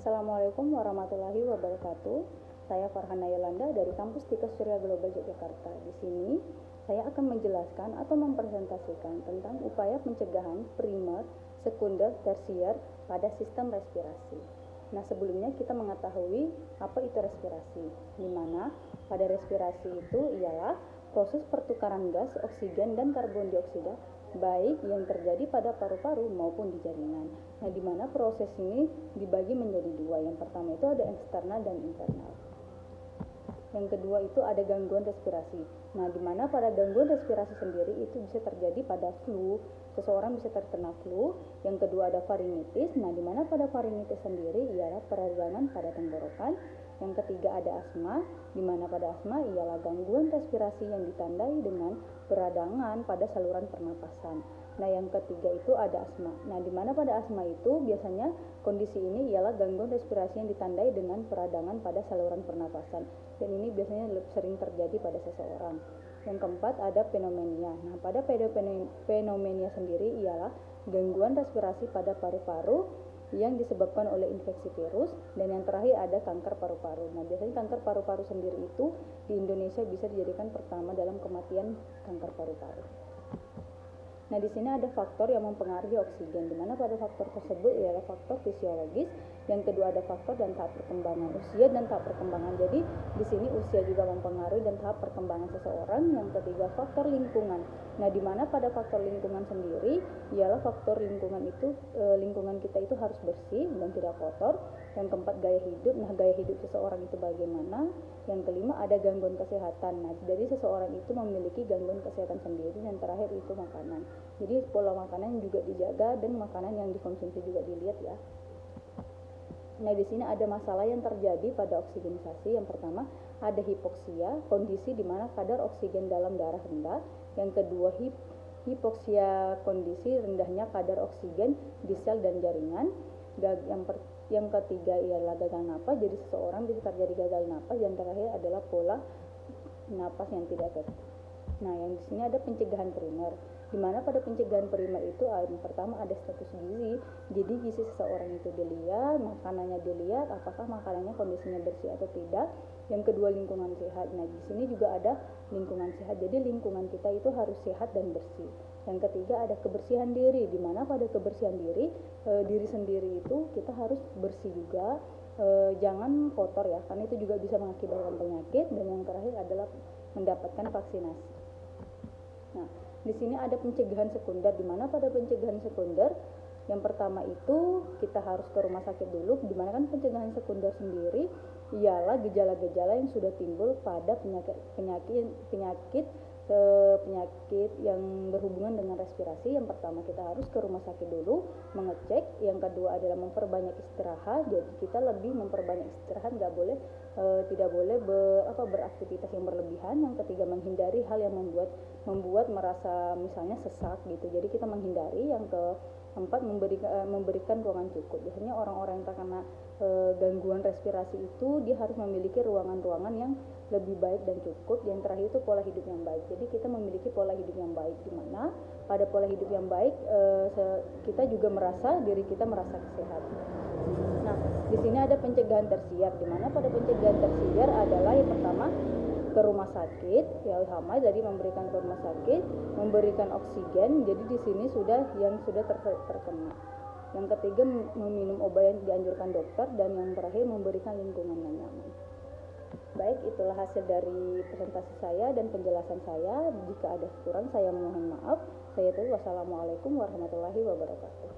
Assalamualaikum warahmatullahi wabarakatuh. Saya Farhana Yolanda dari Kampus Tika Surya Global Yogyakarta. Di sini saya akan menjelaskan atau mempresentasikan tentang upaya pencegahan primer, sekunder, tersier pada sistem respirasi. Nah, sebelumnya kita mengetahui apa itu respirasi, di mana pada respirasi itu ialah proses pertukaran gas, oksigen, dan karbon dioksida baik yang terjadi pada paru-paru maupun di jaringan. Nah, di mana proses ini dibagi menjadi dua. Yang pertama itu ada eksternal dan internal. Yang kedua itu ada gangguan respirasi. Nah, di mana pada gangguan respirasi sendiri itu bisa terjadi pada flu, seseorang bisa terkena flu. Yang kedua ada faringitis. Nah, di mana pada faringitis sendiri ialah peradangan pada tenggorokan. Yang ketiga ada asma, di mana pada asma ialah gangguan respirasi yang ditandai dengan peradangan pada saluran pernapasan. Nah, yang ketiga itu ada asma. Nah, di mana pada asma itu biasanya kondisi ini ialah gangguan respirasi yang ditandai dengan peradangan pada saluran pernapasan. Dan ini biasanya lebih sering terjadi pada seseorang. Yang keempat ada pneumonia. Nah, pada pneumonia sendiri ialah gangguan respirasi pada paru-paru yang disebabkan oleh infeksi virus. Dan yang terakhir ada kanker paru-paru. Nah, biasanya kanker paru-paru sendiri itu di Indonesia bisa dijadikan pertama dalam kematian kanker paru-paru. Nah, di sini ada faktor yang mempengaruhi oksigen, di mana pada faktor tersebut ialah faktor fisiologis. Yang kedua ada faktor dan tahap perkembangan, usia dan tahap perkembangan. Jadi di sini usia juga mempengaruhi dan tahap perkembangan seseorang. Yang ketiga faktor lingkungan. Nah, di mana pada faktor lingkungan sendiri ialah faktor lingkungan itu lingkungan kita itu harus bersih dan tidak kotor. Yang keempat gaya hidup. Nah, gaya hidup seseorang itu bagaimana? Yang kelima ada gangguan kesehatan. Nah, jadi seseorang itu memiliki gangguan kesehatan sendiri. Yang terakhir itu makanan. Jadi pola makanan juga dijaga dan makanan yang dikonsumsi juga dilihat ya. Nah, di sini ada masalah yang terjadi pada oksigenisasi. Yang pertama ada hipoksia, kondisi di mana kadar oksigen dalam darah rendah. Yang kedua hipoksia, kondisi rendahnya kadar oksigen di sel dan jaringan. Yang ketiga ialah gagal napas, jadi seseorang bisa terjadi gagal napas. Yang terakhir adalah pola napas yang tidak efektif. Nah, yang di sini ada pencegahan primer, di mana pada pencegahan primer itu yang pertama ada status gizi. Jadi gizi seseorang itu dilihat, makanannya dilihat, apakah makanannya kondisinya bersih atau tidak. Yang kedua lingkungan sehat. Nah, di sini juga ada lingkungan sehat. Jadi lingkungan kita itu harus sehat dan bersih. Yang ketiga ada kebersihan diri, di mana pada kebersihan diri diri sendiri itu kita harus bersih juga. Jangan kotor ya, karena itu juga bisa mengakibatkan penyakit. Dan yang terakhir adalah mendapatkan vaksinasi. Nah, di sini ada pencegahan sekunder, di mana pada pencegahan sekunder yang pertama itu kita harus ke rumah sakit dulu, di mana kan pencegahan sekunder sendiri ialah gejala-gejala yang sudah timbul pada penyakit yang berhubungan dengan respirasi. Yang pertama kita harus ke rumah sakit dulu mengecek. Yang kedua adalah memperbanyak istirahat. Jadi kita lebih memperbanyak istirahat, tidak boleh beraktivitas yang berlebihan. Yang ketiga menghindari hal yang membuat merasa misalnya sesak gitu. Jadi kita menghindari. Yang keempat memberikan ruangan cukup. Biasanya orang-orang yang terkena gangguan respirasi itu dia harus memiliki ruangan-ruangan yang lebih baik dan cukup. Yang terakhir itu pola hidup yang baik. Jadi kita memiliki pola hidup yang baik, di mana pada pola hidup yang baik kita juga merasa diri kita merasa sehat. Nah, di sini ada pencegahan tersier, di mana pada pencegahan tersier adalah yang pertama ke rumah sakit, ya sama jadi memberikan ke rumah sakit, memberikan oksigen. Jadi di sini sudah terkena. Yang ketiga meminum obat yang dianjurkan dokter, dan yang terakhir memberikan lingkungan yang nyaman. Baik, itulah hasil dari presentasi saya dan penjelasan saya. Jika ada kurang saya mohon maaf. Saya tutup. Wassalamualaikum warahmatullahi wabarakatuh.